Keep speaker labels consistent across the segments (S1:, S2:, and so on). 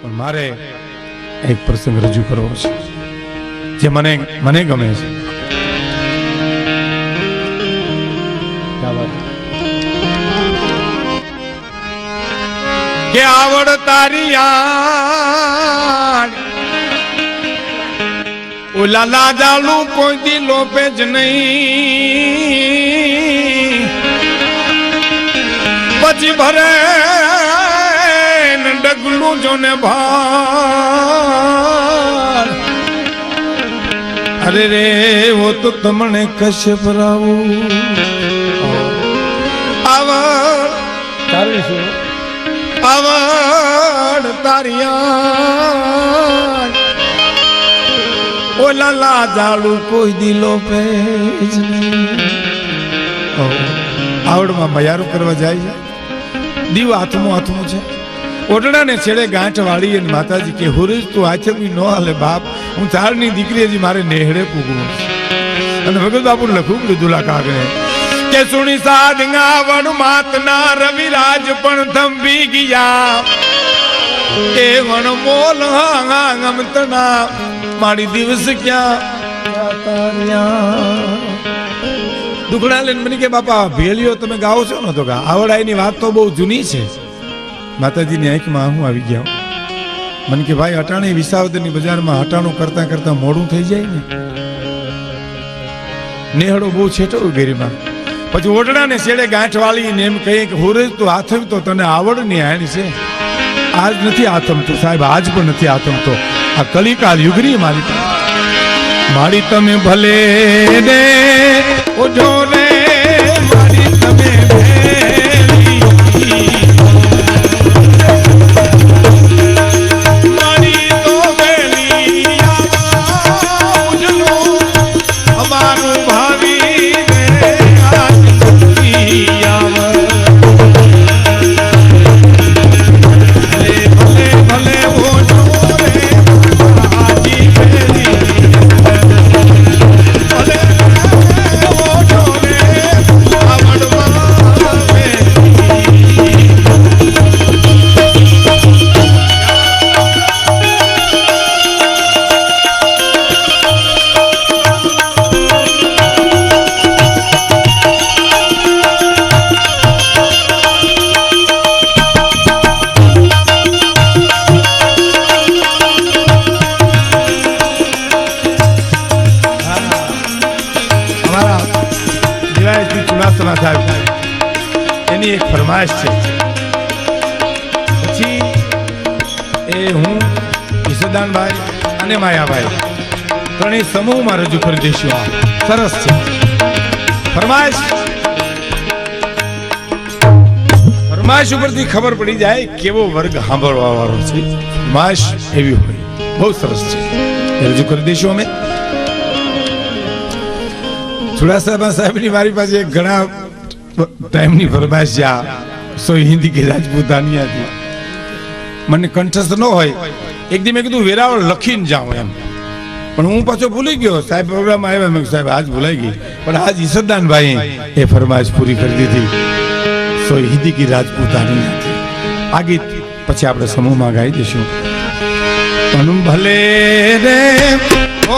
S1: પણ મારે એક પ્રસંગ રજૂ કરવો છે જે મને ગમે છે. કે આવડ તારી યાર ઓલા લાજાલુ કોઈ દી લોપે જ નહીં, પછી ભરે ડગલું જોને ભાર. અરે રે વો તો તમને કશે ભરાવું આવડ તારિયા ઓલા લાજાળુ કોઈ દિલો પે જ નહીં. આવડમાં મયારું કરવા જાય છે, દીવ હાથમું છે, ઓટડાને છેડે ગાંઠ વાળી અને માતાજી કે હુરેજ તું આચરવી ન હાલે બાપ, હું ચારની દીકરી હજી મારે નેહડે પૂગવું. અને ભગત બાપુ લખું લીધું કાગળે કે સુણી સાધંગા વણ માતના રવિરાજ પણ થંભી ગયા, એ વણ મોલ ગમતના મારી દિવસ ક્યાં દુખડા લઈને મને કે બાપા ભેલિયો તમે ગાઓ છો ને? તો ગા આવડાઈની વાત તો બહુ જૂની છે. માતાજીની આંખમાં હું આવી ગયા. મને કે ભાઈ અટાણી વિસાવદરની બજારમાં હટાણું કરતા કરતા મોડું થઈ જાય ને, નેહડો બહુ છેટો ગેરીમાં, પછી ઓટડાને છેડે ગાંઠ વાળી ને એમ કહીએ કે હુરેજ તું આથમતો તને આવડની આણ છે. આજ નથી આથમતો સાહેબ, આજ પણ નથી આથમતો. આ કલિકાલ યુગની મારી તમે ભલે ને ઓજો રે મારી તમે એની એક ફરમાઈશ છે. પછી એ હું ઈસદાનભાઈ અને માયાભાઈ ત્રણેય સમૂહમાં રજૂ કરી દઈશું. આ સરસ છે ફરમાઈશ. ફરમાઈશ ઉપરથી ખબર પડી જાય કેવો વર્ગ સાંભળવા વાળો છે. ફરમાઈશ એવી હોય બહુ સરસ છે, એ રજૂ કરી દઈશું અમે. ચુડાસમા સાહેબની મારી પાસે ઘણા ટાઈમની ફરમાઈશ છે. સો હિન્દી કે રાજપૂતાની હતી, મને કંઠસ્થ ન હોય. એક દી મેં કીધું વેરાવળ લખીને જાઉં એમ, પણ હું પાછો ભૂલી ગયો. સાહેબ પ્રોગ્રામ આવ્યા, મેં સાહેબ આજ ભૂલાઈ ગઈ, પણ આજ ઈસદાનભાઈ એ ફરમાઈશ પૂરી કરી દીધી. સો હિન્દી કી રાજપૂતાની હતી. આ ગીત પછી આપણે સમૂહમાં ગાઈ દઈશું. પણ ભલે રે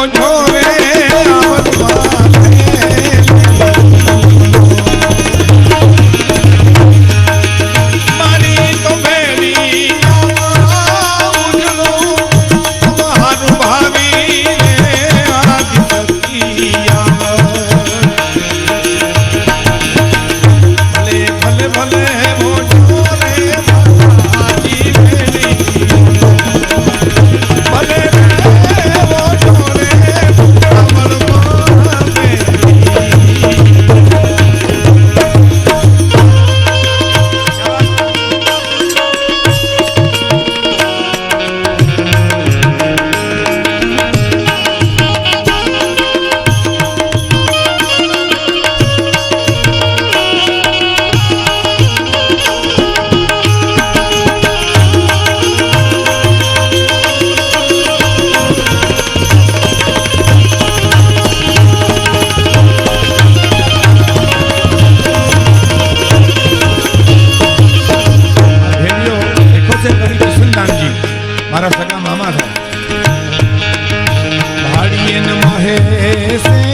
S1: ઓજો રે મારા સગા મામા થાય ભાડીએ ન મહેશે